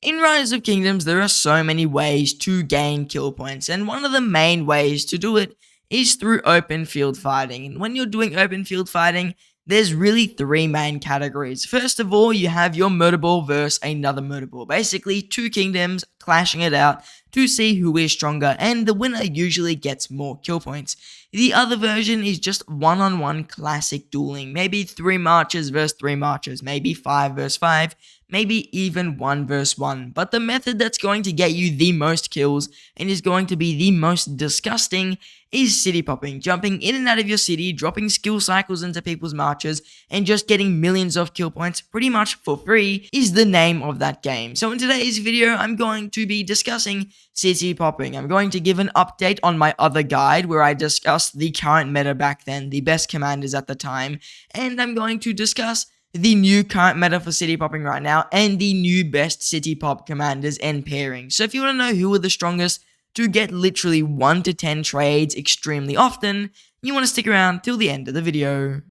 In Rise of Kingdoms, there are so many ways to gain kill points, and one of the main ways to do it is through open field fighting. And when you're doing open field fighting, there's really three main categories. First of all, you have your murder ball versus another murder ball. Basically, two kingdoms clashing it out to see who is stronger, and the winner usually gets more kill points. The other version is just one-on-one classic dueling. Maybe 3 marches versus 3 marches, maybe 5 versus 5, maybe even 1 versus 1. But the method that's going to get you the most kills and is going to be the most disgusting is city popping, jumping in and out of your city, dropping skill cycles into people's marches, and just getting millions of kill points pretty much for free is the name of that game. So in today's video, I'm going to be discussing city popping. I'm going to give an update on my other guide where I discussed the current meta back then, the best commanders at the time, and I'm going to discuss the new current meta for city popping right now and the new best city pop commanders and pairings. So if you want to know who are the strongest to get literally 1 to 10 trades extremely often, you want to stick around till the end of the video.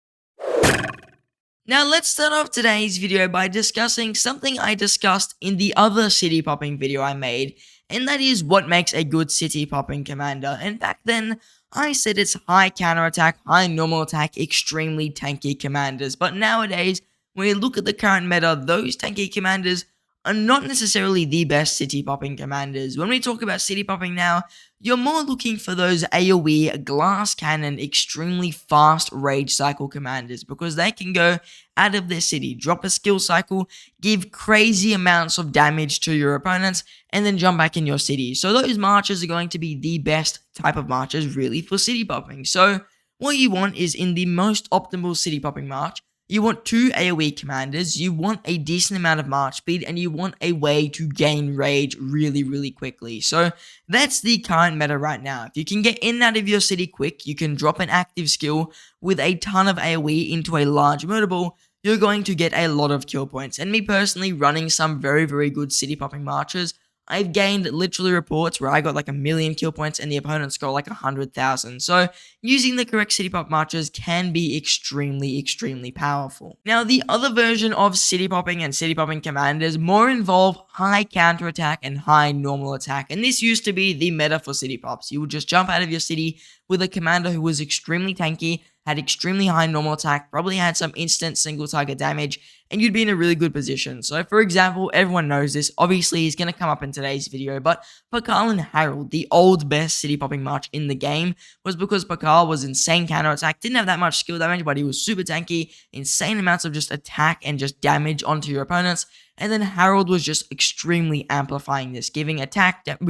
Now let's start off today's video by discussing something I discussed in the other city popping video I made, and that is what makes a good city popping commander. And back then, I said it's high counterattack, high normal attack, extremely tanky commanders. But nowadays, when you look at the current meta, those tanky commanders are not necessarily the best city popping commanders. When we talk about city popping now, you're more looking for those AoE, glass cannon, extremely fast rage cycle commanders, because they can go out of their city, drop a skill cycle, give crazy amounts of damage to your opponents, and then jump back in your city. So those marches are going to be the best type of marches really for city popping. So what you want is, in the most optimal city popping march, you want 2 AoE commanders, you want a decent amount of march speed, and you want a way to gain rage really quickly. So that's the current meta right now. If you can get in and out of your city quick, you can drop an active skill with a ton of AoE into a large murder ball, you're going to get a lot of kill points. And me personally, running some very good city popping marches, I've gained literally reports where I got like 1,000,000 kill points and the opponents got like 100,000. So using the correct city pop marches can be extremely powerful. Now the other version of city popping and city popping commanders more involve high counter attack and high normal attack. And this used to be the meta for city pops. You would just jump out of your city with a commander who was extremely tanky, had extremely high normal attack, probably had some instant single target damage, and you'd be in a really good position. So for example, everyone knows this, obviously he's going to come up in today's video, but Pakal and Harold, the old best city popping march in the game, was because Pakal was insane counter attack, didn't have that much skill damage, but he was super tanky, insane amounts of just attack and just damage onto your opponents. And then Harold was just extremely amplifying this, giving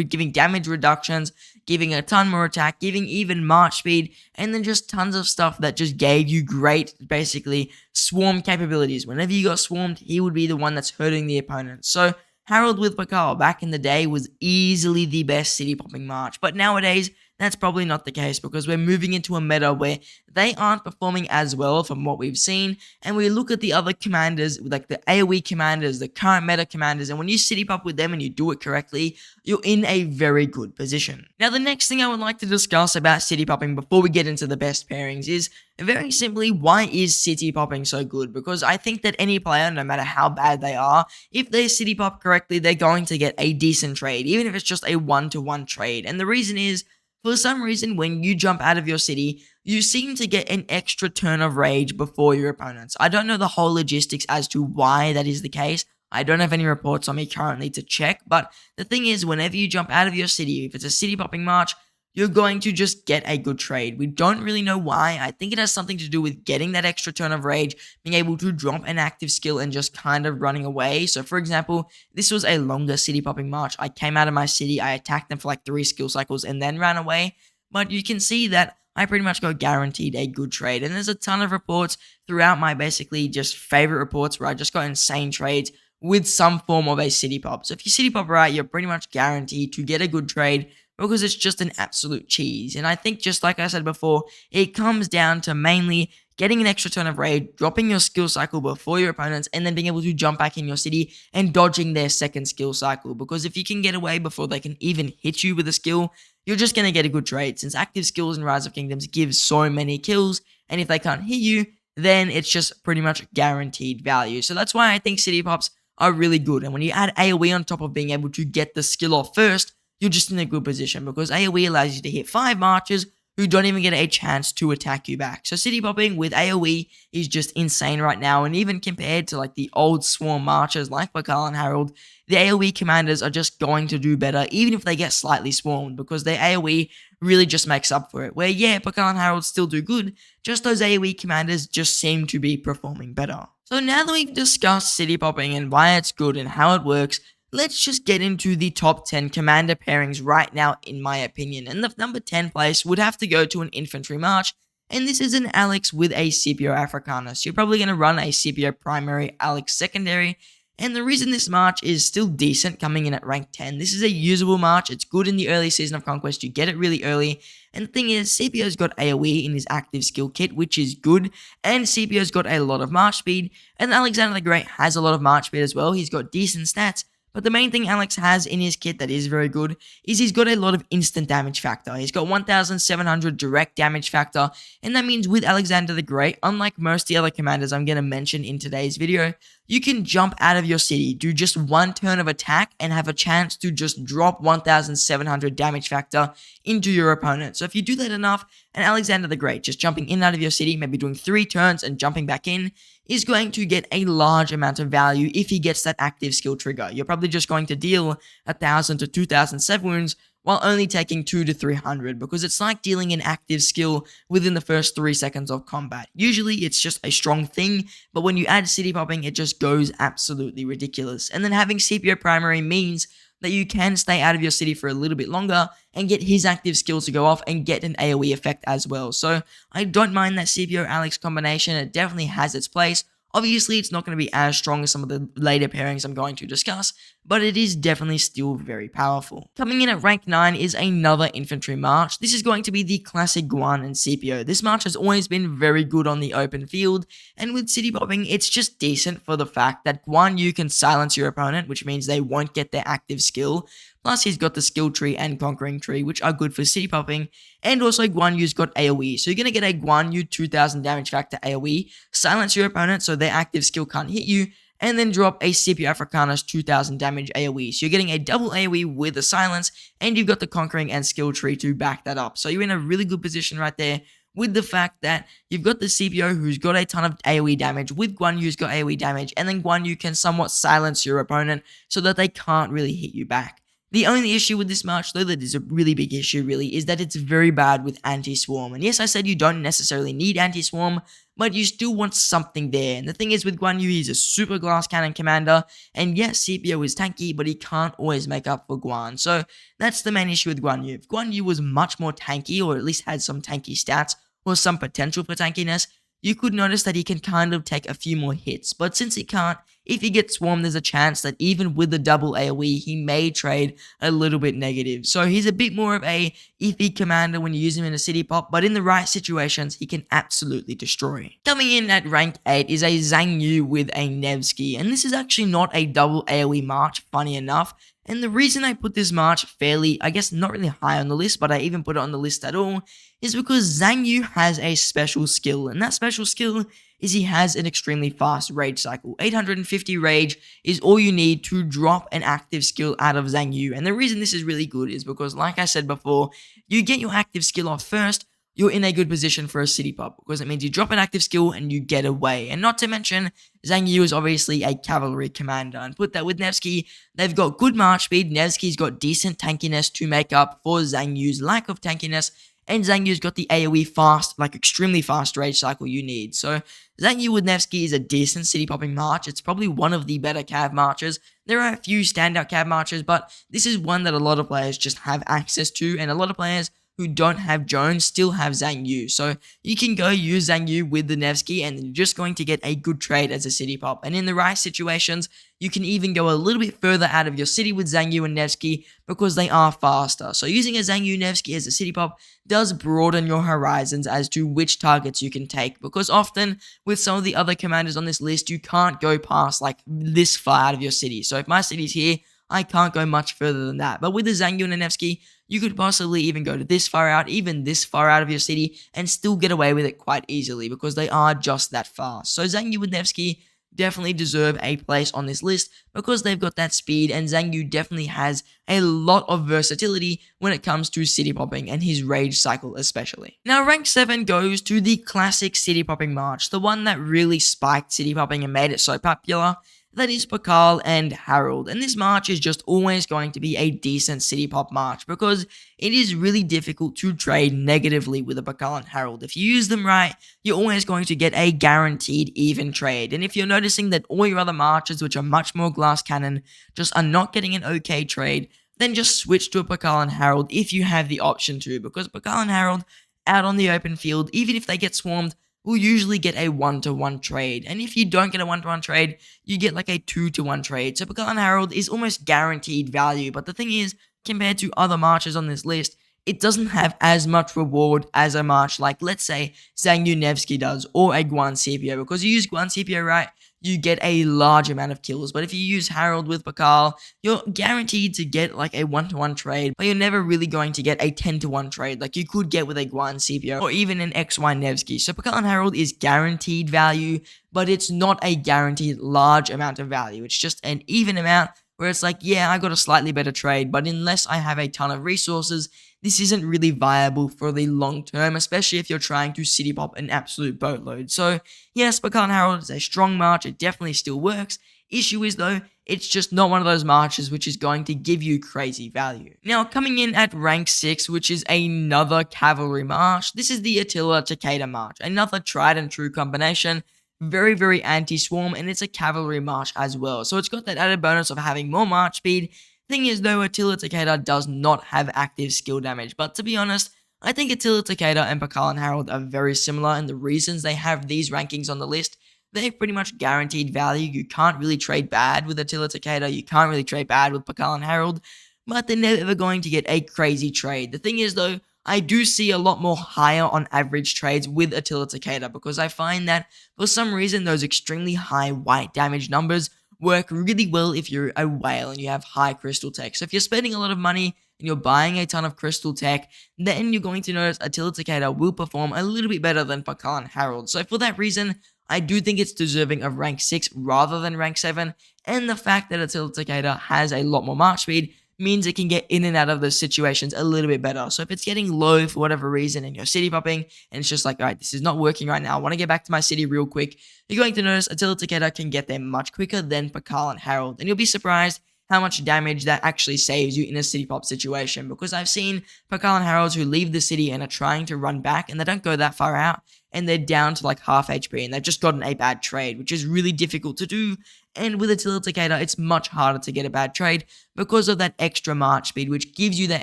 giving damage reductions, giving a ton more attack, giving even march speed, and then just tons of stuff that just gave you great, basically, swarm capabilities. Whenever you got swarmed, he would be the one that's hurting the opponent. So Harold with Pakal back in the day was easily the best city popping march, but nowadays, that's probably not the case, because we're moving into a meta where they aren't performing as well from what we've seen, and we look at the other commanders, like the AoE commanders, the current meta commanders, and when you city pop with them and you do it correctly, you're in a very good position. Now the next thing I would like to discuss about city popping before we get into the best pairings is, very simply, why is city popping so good? Because I think that any player, no matter how bad they are, if they city pop correctly, they're going to get a decent trade, even if it's just a 1-to-1 trade. And the reason is, for some reason, when you jump out of your city, you seem to get an extra turn of rage before your opponents. I don't know the whole logistics as to why that is the case. I don't have any reports on me currently to check, but the thing is, whenever you jump out of your city, if it's a city popping march, you're going to just get a good trade. We don't really know why. I think it has something to do with getting that extra turn of rage, being able to drop an active skill and just kind of running away. So for example, this was a longer city popping march. I came out of my city, I attacked them for like 3 skill cycles and then ran away. But you can see that I pretty much got guaranteed a good trade. And there's a ton of reports throughout my basically just favorite reports where I just got insane trades with some form of a city pop. So if you city pop right, you're pretty much guaranteed to get a good trade, because it's just an absolute cheese. And I think, just like I said before, it comes down to mainly getting an extra turn of raid, dropping your skill cycle before your opponents, and then being able to jump back in your city and dodging their second skill cycle. Because if you can get away before they can even hit you with a skill, you're just going to get a good trade, since active skills in Rise of Kingdoms give so many kills, and if they can't hit you, then it's just pretty much guaranteed value. So that's why I think city pops are really good. And when you add AoE on top of being able to get the skill off first, you're just in a good position because AoE allows you to hit 5 marchers who don't even get a chance to attack you back. So city popping with AoE is just insane right now, and even compared to like the old swarm marchers like Bakal and Harold, the AoE commanders are just going to do better even if they get slightly swarmed because their AoE really just makes up for it. Where yeah, Bakal and Harold still do good, just those AoE commanders just seem to be performing better. So now that we've discussed city popping and why it's good and how it works, let's just get into the top 10 commander pairings right now in my opinion. And the number 10 place would have to go to an infantry march, and this is an Alex with a Scipio Africanus. You're probably going to run a Scipio primary, Alex secondary, and the reason this march is still decent coming in at rank 10, this is a usable march, it's good in the early season of Conquest, you get it really early, and the thing is, Scipio's got AoE in his active skill kit, which is good, and Scipio's got a lot of march speed, and Alexander the Great has a lot of march speed as well, he's got decent stats, but the main thing Alex has in his kit that is very good is he's got a lot of instant damage factor. He's got 1700 direct damage factor, and that means with Alexander the Great, unlike most of the other commanders I'm going to mention in today's video, you can jump out of your city, do just one turn of attack, and have a chance to just drop 1700 damage factor into your opponent. So if you do that enough, and Alexander the Great just jumping in and out of your city, maybe doing 3 turns and jumping back in, is going to get a large amount of value if he gets that active skill trigger. You're probably just going to deal 1000 to 2000 7 wounds while only taking 200 to 300 because it's like dealing an active skill within the first 3 seconds of combat. Usually it's just a strong thing, but when you add city popping, it just goes absolutely ridiculous. And then having Scipio primary means that you can stay out of your city for a little bit longer and get his active skills to go off and get an AoE effect as well. So I don't mind that Scipio Alex combination, it definitely has its place. Obviously, it's not going to be as strong as some of the later pairings I'm going to discuss, but it is definitely still very powerful. Coming in at rank 9 is another infantry march. This is going to be the classic Guan and Scipio. This march has always been very good on the open field, and with city popping, it's just decent for the fact that Guan Yu can silence your opponent, which means they won't get their active skill. Plus, he's got the skill tree and conquering tree, which are good for city popping. And also, Guan Yu's got AoE. So you're going to get a Guan Yu 2000 damage factor AoE, silence your opponent so their active skill can't hit you, and then drop a Scipio Africanus 2000 damage AoE. So you're getting a double AoE with a silence, and you've got the conquering and skill tree to back that up. So you're in a really good position right there with the fact that you've got the Scipio who's got a ton of AoE damage, with Guan Yu's got AoE damage, and then Guan Yu can somewhat silence your opponent so that they can't really hit you back. The only issue with this march, though, that is a really big issue really, is that it's very bad with anti-swarm. And yes, I said you don't necessarily need anti-swarm, but you still want something there. And the thing is with Guan Yu, he's a super glass cannon commander, and yes, Scipio is tanky, but he can't always make up for Guan. So that's the main issue with Guan Yu. If Guan Yu was much more tanky, or at least had some tanky stats, or some potential for tankiness, you could notice that he can kind of take a few more hits. But since he can't, if he gets swarmed, there's a chance that even with the double AoE, he may trade a little bit negative. So he's a bit more of a iffy commander when you use him in a city pop, but in the right situations, he can absolutely destroy. Coming in at rank 8 is a Zhang Yu with a Nevsky, and this is actually not a double AoE march, funny enough. And the reason I put this march fairly, I guess not really high on the list, but I even put it on the list at all, is because Zhang Yu has a special skill, and that special skill is he has an extremely fast rage cycle. 850 rage is all you need to drop an active skill out of Zhang Yu, and the reason this is really good is because, like I said before, you get your active skill off first, you're in a good position for a city pop, because it means you drop an active skill and you get away. And not to mention, Zhang Yu is obviously a cavalry commander, and put that with Nevsky, they've got good march speed, Nevsky's got decent tankiness to make up for Zhang Yu's lack of tankiness, and Zhang Yu's got the AoE fast, like extremely fast rage cycle you need. So Zhang Yu with Nevsky is a decent city popping march. It's probably one of the better cav marches. There are a few standout cav marches, but this is one that a lot of players just have access to, and a lot of players who don't have Jones still have Zhang Yu. So you can go use Zhang Yu with the Nevsky, and you're just going to get a good trade as a city pop. And in the right situations, you can even go a little bit further out of your city with Zhang Yu and Nevsky because they are faster. So using a Zhang Yu Nevsky as a city pop does broaden your horizons as to which targets you can take, because often with some of the other commanders on this list, you can't go past like this far out of your city. So if my city's here, I can't go much further than that. But with the Zhang Yu and a Nevsky, you could possibly even go to this far out, even this far out of your city, and still get away with it quite easily because they are just that fast. So Zhang Yu with Nevsky, definitely deserve a place on this list because they've got that speed, and Zhang Yu definitely has a lot of versatility when it comes to city popping and his rage cycle especially. Now rank 7 goes to the classic city popping March, the one that really spiked city popping and made it so popular. That is Pakal and Harold, and this March is just always going to be a decent city pop March because it is really difficult to trade negatively with a Pakal and Harold. If you use them right, you're always going to get a guaranteed even trade, and if you're noticing that all your other Marches, which are much more glass cannon, just are not getting an okay trade, then just switch to a Pakal and Harold if you have the option to, because Pakal and Harold out on the open field, even if they get swarmed, will usually get a 1-to-1 trade. And if you don't get a 1-to-1 trade, you get like a 2-to-1 trade. So Pakal and Harold is almost guaranteed value. But the thing is, compared to other marches on this list, it doesn't have as much reward as a march like, let's say, Zhang Yu Nevsky does, or a Guan Scipio. Because you use Guan Scipio right, you get a large amount of kills. But if you use Harold with Pakal, you're guaranteed to get like a 1-to-1 trade, but you're never really going to get a 10-to-1 trade like you could get with a Guan Scipio or even an XY Nevsky. So Pakal and Harold is guaranteed value, but it's not a guaranteed large amount of value. It's just an even amount where it's like, yeah, I got a slightly better trade, but unless I have a ton of resources, this isn't really viable for the long term, especially if you're trying to city pop an absolute boatload. So yes, Pakal and Harold is a strong march, it definitely still works. Issue is though, it's just not one of those marches which is going to give you crazy value. Now coming in at rank 6, which is another cavalry march, this is the Attila Takeda march, another tried and true combination. Very anti-swarm, and it's a cavalry march as well, so it's got that added bonus of having more march speed. Thing is though, Attila Takeda does not have active skill damage, but to be honest, I think Attila Takeda and Pakal and Harold are very similar, and the reasons they have these rankings on the list, they're pretty much guaranteed value. You can't really trade bad with Attila Takeda, you can't really trade bad with Pakal and Harold, but they're never ever going to get a crazy trade. The thing is though, I do see a lot more higher on average trades with Attila Takeda because I find that for some reason those extremely high white damage numbers work really well if you're a whale and you have high crystal tech. So if you're spending a lot of money and you're buying a ton of crystal tech, then you're going to notice Attila Takeda will perform a little bit better than Pakal and Harold. So for that reason, I do think it's deserving of rank 6 rather than rank 7, and the fact that Attila Takeda has a lot more march speed means it can get in and out of those situations a little bit better. So if it's getting low for whatever reason and you're city popping and it's just like, alright, this is not working right now, I want to get back to my city real quick, you're going to notice Attila Takeda can get there much quicker than Pakal and Harold, and you'll be surprised how much damage that actually saves you in a city pop situation, because I've seen Pakal and Harolds who leave the city and are trying to run back and they don't go that far out and they're down to like half HP and they've just gotten a bad trade, which is really difficult to do. And with Attila Takeda, it's much harder to get a bad trade because of that extra march speed, which gives you the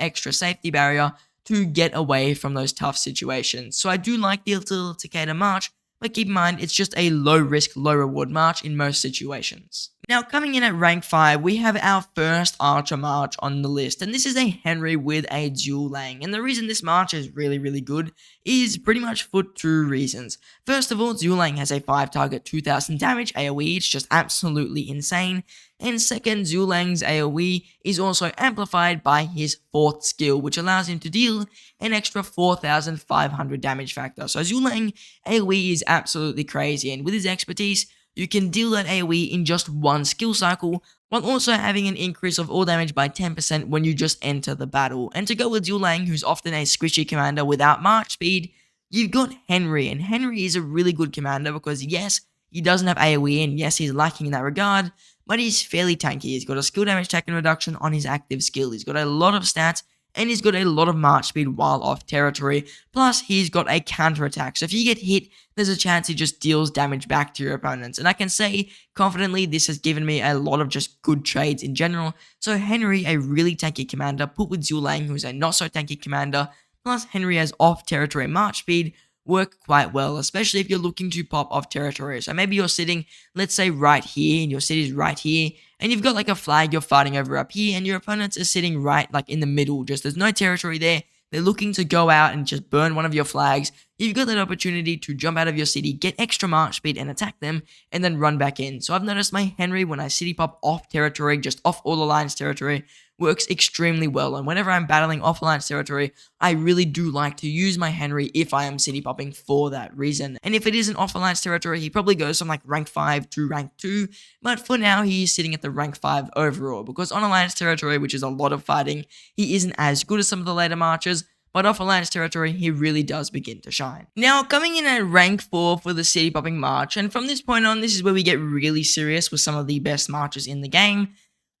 extra safety barrier to get away from those tough situations. So I do like the Attila Takeda march, but keep in mind, it's just a low risk, low reward march in most situations. Now, coming in at rank 5, we have our first archer march on the list, and this is a Henry with a dual lang. And the reason this march is really good is pretty much for 2 reasons. First of all, dual lang has a 5 target 2000 damage AoE, it's just absolutely insane. And second, Zulang's AoE is also amplified by his 4th skill, which allows him to deal an extra 4500 damage factor. So Zulang AoE is absolutely crazy, and with his expertise, you can deal that AoE in just 1 skill cycle, while also having an increase of all damage by 10% when you just enter the battle. And to go with Zulang, who's often a squishy commander without march speed, you've got Henry, and Henry is a really good commander because yes, he doesn't have AoE, and yes, he's lacking in that regard, but he's fairly tanky. He's got a skill damage taken reduction on his active skill, he's got a lot of stats, and he's got a lot of march speed while off territory, plus he's got a counter attack, so if you get hit, there's a chance he just deals damage back to your opponents, and I can say confidently this has given me a lot of just good trades in general. So Henry, a really tanky commander, put with Zulang, who's a not so tanky commander, plus Henry has off territory march speed, work quite well, especially if you're looking to pop off territory. So maybe you're sitting, let's say right here, and your city's right here, and you've got like a flag you're fighting over up here, and your opponents are sitting right like in the middle, just there's no territory there. They're looking to go out and just burn one of your flags. you've got that opportunity to jump out of your city, get extra march speed and attack them, and then run back in. So I've noticed my Henry, when I city pop off territory, just off all alliance territory, works extremely well. And whenever I'm battling off alliance territory, I really do like to use my Henry if I am city popping for that reason. And if it is an off alliance territory, he probably goes from like rank 5 to rank 2, but for now he is sitting at the rank 5 overall, because on alliance territory, which is a lot of fighting, he isn't as good as some of the later marches, but off alliance territory, he really does begin to shine. Now, coming in at rank 4 for the city popping march, and from this point on, this is where we get really serious with some of the best marches in the game.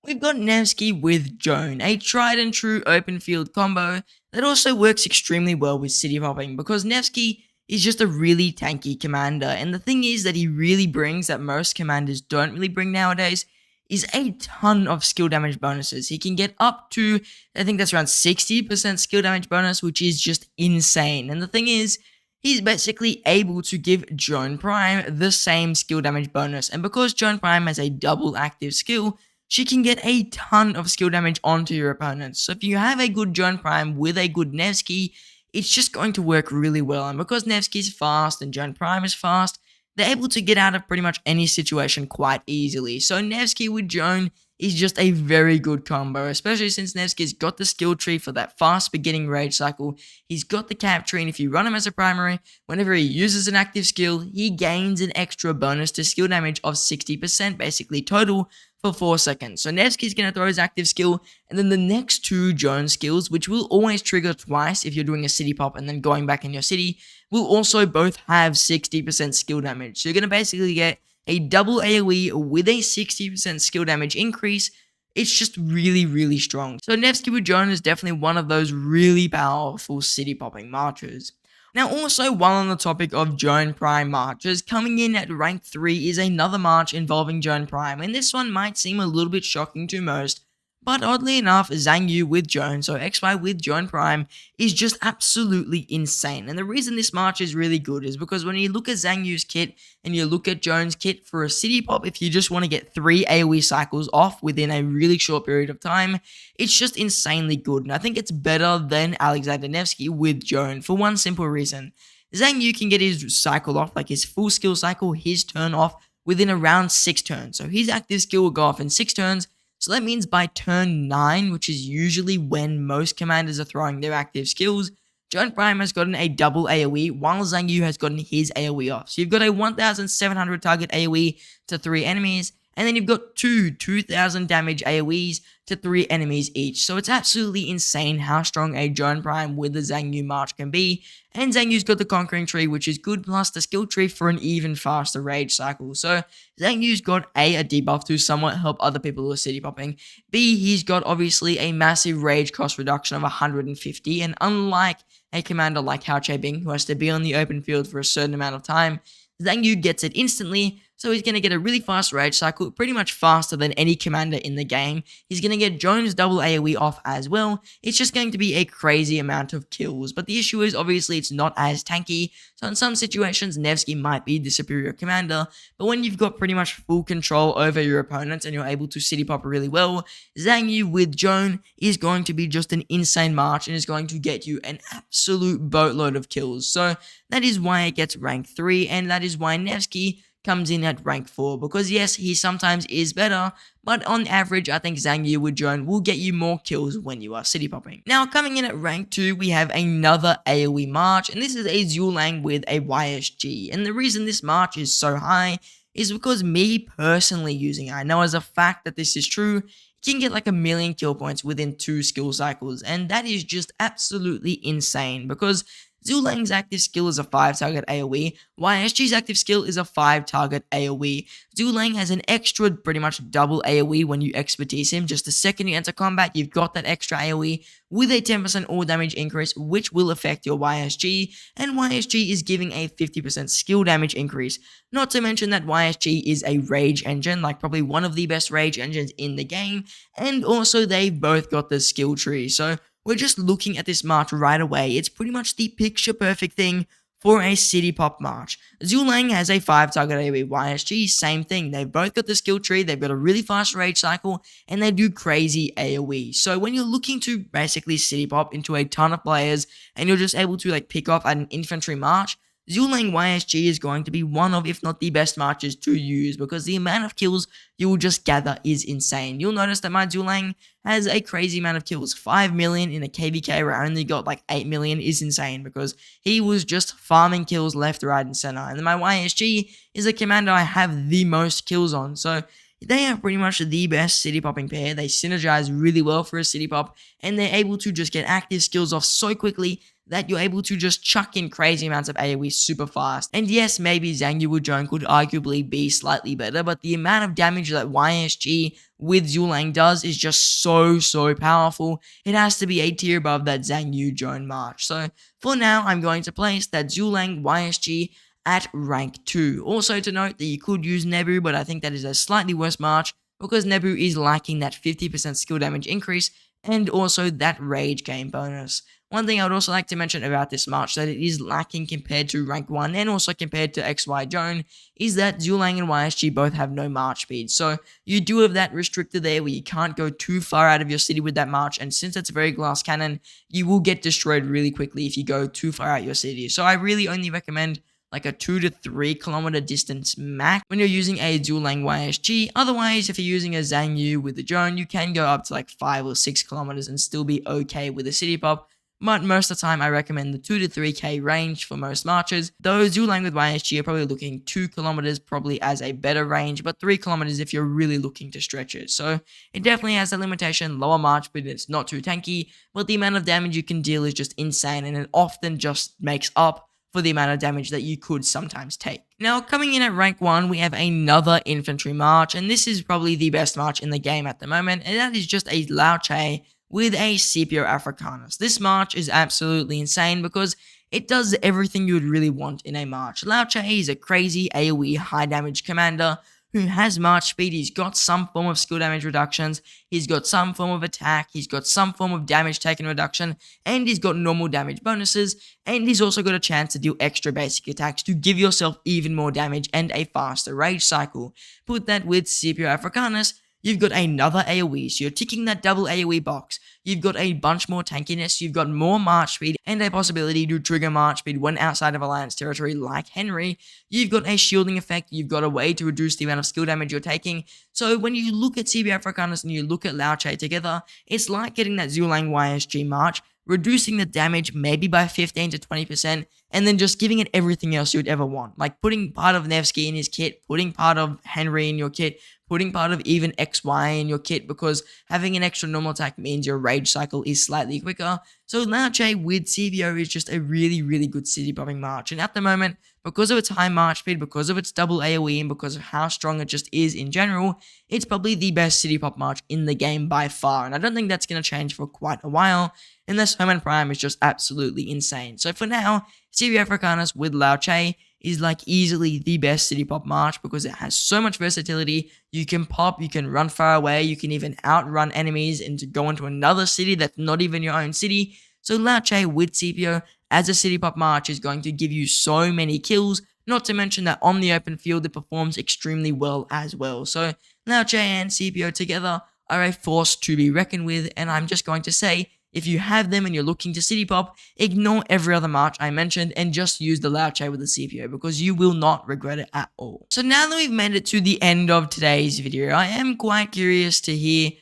We've got Nevsky with Joan, a tried and true open field combo that also works extremely well with city popping, because Nevsky is just a really tanky commander, and the thing is that he really brings that most commanders don't really bring nowadays is a ton of skill damage bonuses. He can get up to, I think that's around 60% skill damage bonus, which is just insane. And the thing is, he's basically able to give Joan Prime the same skill damage bonus, and because Joan Prime has a double active skill, she can get a ton of skill damage onto your opponents. So if you have a good Joan Prime with a good Nevsky, it's just going to work really well. And because Nevsky is fast and Joan Prime is fast, they're able to get out of pretty much any situation quite easily. So Nevsky with Joan is just a very good combo, especially since Nevsky's got the skill tree for that fast beginning rage cycle. He's got the cap tree, and if you run him as a primary, whenever he uses an active skill, he gains an extra bonus to skill damage of 60% basically total for 4 seconds. So Nevsky's going to throw his active skill, and then the next two Joan skills, which will always trigger twice if you're doing a city pop and then going back in your city, will also both have 60% skill damage. So you're going to basically get a double AoE with a 60% skill damage increase. It's just really, really strong. So Nevsky with Joan is definitely one of those really powerful city popping marchers. Now also, while on the topic of Joan Prime marches, coming in at rank 3 is another march involving Joan Prime, and this one might seem a little bit shocking to most, but oddly enough, Zhang Yu with Joan, so XY with Joan Prime, is just absolutely insane. And the reason this march is really good is because when you look at Zhang Yu's kit and you look at Joan's kit for a city pop, if you just want to get 3 AoE cycles off within a really short period of time, it's just insanely good. And I think it's better than Alexander Nevsky with Joan for one simple reason. Zhang Yu can get his cycle off, like his full skill cycle, his turn off, within around 6 turns. So his active skill will go off in 6 turns. So that means by turn 9, which is usually when most commanders are throwing their active skills, Joan Prime has gotten a double AoE, while Zhang Yu has gotten his AoE off. So you've got a 1,700 target AoE to 3 enemies, and then you've got 2,000 damage AoEs to 3 enemies each. So it's absolutely insane how strong a Joan Prime with the Zhang Yu march can be. And Zhang Yu's got the Conquering Tree, which is good, plus the skill tree for an even faster rage cycle. So Zhang Yu's got a debuff to somewhat help other people who are city popping. B, he's got obviously a massive rage cost reduction of 150, and unlike a commander like Hao Bing, who has to be on the open field for a certain amount of time, Zhang Yu gets it instantly, so he's going to get a really fast rage cycle, pretty much faster than any commander in the game. He's going to get Joan's double AoE off as well. It's just going to be a crazy amount of kills, but the issue is obviously it's not as tanky, so in some situations Nevsky might be the superior commander, but when you've got pretty much full control over your opponents and you're able to city pop really well, Zhang Yu with Joan is going to be just an insane march and is going to get you an absolute boatload of kills. So that is why it gets rank 3, and that is why Nevsky comes in at rank 4, because yes, he sometimes is better, but on average, I think Zhang Yu with Joan will get you more kills when you are city popping. Now, coming in at rank 2, we have another AoE march, and this is a Zulang with a YSG, and the reason this march is so high is because me personally using it, I know as a fact that this is true, you can get like 1,000,000 kill points within 2 skill cycles, and that is just absolutely insane, because Zulang's active skill is a 5-target AoE, YSG's active skill is a 5-target AoE. Zulang has an extra pretty much double AoE when you expertise him. Just the second you enter combat, you've got that extra AoE with a 10% all damage increase, which will affect your YSG, and YSG is giving a 50% skill damage increase. Not to mention that YSG is a rage engine, like probably one of the best rage engines in the game, and also they've both got the skill tree, so we're just looking at this march right away. It's pretty much the picture perfect thing for a City Pop March. Zulang has a 5 target AoE. YSG, same thing. They've both got the skill tree, they've got a really fast rage cycle, and they do crazy AoE. So when you're looking to basically City Pop into a ton of players, and you're just able to like pick off at an infantry march, Zulang YSG is going to be one of, if not the best marches to use, because the amount of kills you will just gather is insane. You'll notice that my Zulang has a crazy amount of kills. 5 million in a KVK where I only got like 8 million is insane, because he was just farming kills left, right, and center. And then my YSG is a commander I have the most kills on. So they are pretty much the best city popping pair. They synergize really well for a city pop, and they're able to just get active skills off so quickly that you're able to just chuck in crazy amounts of AoE super fast. And yes, maybe Zhang Yu Zhong could arguably be slightly better, but the amount of damage that YSG with Zulang does is just so powerful. It has to be a tier above that Zhang Yu Zhong March. So for now, I'm going to place that Zulang YSG at rank 2. Also to note that you could use Nebu, but I think that is a slightly worse march because Nebu is lacking that 50% skill damage increase and also that rage game bonus. One thing I would also like to mention about this march that it is lacking compared to rank 1 and also compared to XY Joan is that Zulang and YSG both have no march speed. So you do have that restrictor there where you can't go too far out of your city with that march, and since it's a very glass cannon, you will get destroyed really quickly if you go too far out your city. So I really only recommend like a 2 to 3 kilometer distance max when you're using a Zulang YSG. Otherwise, if you're using a Zhang Yu with the drone, you can go up to like 5 or 6 kilometers and still be okay with a city pop. But most of the time, I recommend the 2 to 3k range for most marches. Though Zulang with YSG are probably looking 2 kilometers probably as a better range, but 3 kilometers if you're really looking to stretch it. So it definitely has a limitation, lower march, but it's not too tanky. But the amount of damage you can deal is just insane, and it often just makes up for the amount of damage that you could sometimes take. Now, coming in at rank 1, we have another infantry march, and this is probably the best march in the game at the moment, and that is just a Lao Che with a Scipio Africanus. This march is absolutely insane because it does everything you would really want in a march. Lao Che is a crazy AoE high damage commander who has march speed. He's got some form of skill damage reductions, he's got some form of attack, he's got some form of damage taken reduction, and he's got normal damage bonuses, and he's also got a chance to deal extra basic attacks to give yourself even more damage and a faster rage cycle. Put that with Scipio Africanus, you've got another AoE, so you're ticking that double AoE box. You've got a bunch more tankiness, you've got more march speed, and a possibility to trigger march speed when outside of Alliance territory like Henry. You've got a shielding effect, you've got a way to reduce the amount of skill damage you're taking. So when you look at CB Africanus and you look at Lao Che together, it's like getting that Zulang YSG march, reducing the damage maybe by 15 to 20%, and then just giving it everything else you'd ever want. Like putting part of Nevsky in his kit, putting part of Henry in your kit, putting part of even XY in your kit, because having an extra normal attack means your rage cycle is slightly quicker. So Lao Che with CVO is just a really good city popping march, and at the moment, because of its high march speed, because of its double AoE, and because of how strong it just is in general, it's probably the best city pop march in the game by far, and I don't think that's going to change for quite a while, unless Herman Prime is just absolutely insane. So for now, CB Africanus with Lao Che is like easily the best city pop march because it has so much versatility. You can pop, you can run far away, you can even outrun enemies and to go into another city that's not even your own city. So Lao Che with CPO as a city pop march is going to give you so many kills, not to mention that on the open field it performs extremely well as well. So Lao Che and CPO together are a force to be reckoned with, and I'm just going to say, if you have them and you're looking to city pop, ignore every other march I mentioned and just use the Lao Che with the CPO because you will not regret it at all. So now that we've made it to the end of today's video, I am quite curious to hear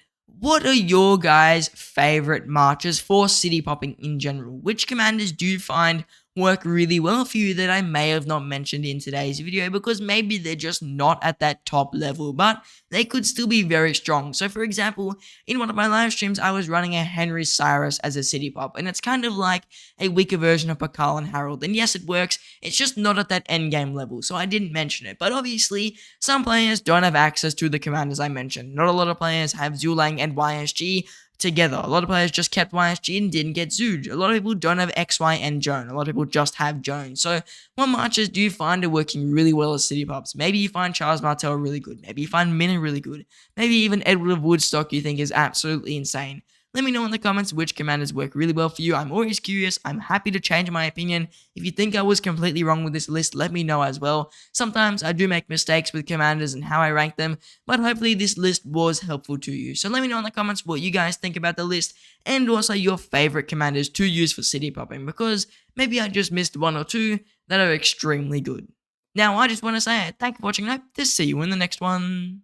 what are your guys' favorite marches for city popping in general? Which commanders do you find work really well for you that I may have not mentioned in today's video because maybe they're just not at that top level, but they could still be very strong. So for example, in one of my live streams, I was running a Henry Cyrus as a city pop, and it's kind of like a weaker version of Pakal and Harold, and yes, it works, it's just not at that end game level, so I didn't mention it. But obviously, some players don't have access to the commanders I mentioned. Not a lot of players have Zulang and YSG together. A lot of players just kept YSG and didn't get Zooj. A lot of people don't have XY and Joan. A lot of people just have Joan. So what marches do you find are working really well as city pops? Maybe you find Charles Martel really good. Maybe you find Minna really good. Maybe even Edward of Woodstock you think is absolutely insane. Let me know in the comments which commanders work really well for you. I'm always curious. I'm happy to change my opinion. If you think I was completely wrong with this list, let me know as well. Sometimes I do make mistakes with commanders and how I rank them, but hopefully this list was helpful to you. So let me know in the comments what you guys think about the list, and also your favorite commanders to use for city popping, because maybe I just missed one or two that are extremely good. Now, I just want to say thank you for watching, and I hope to see you in the next one.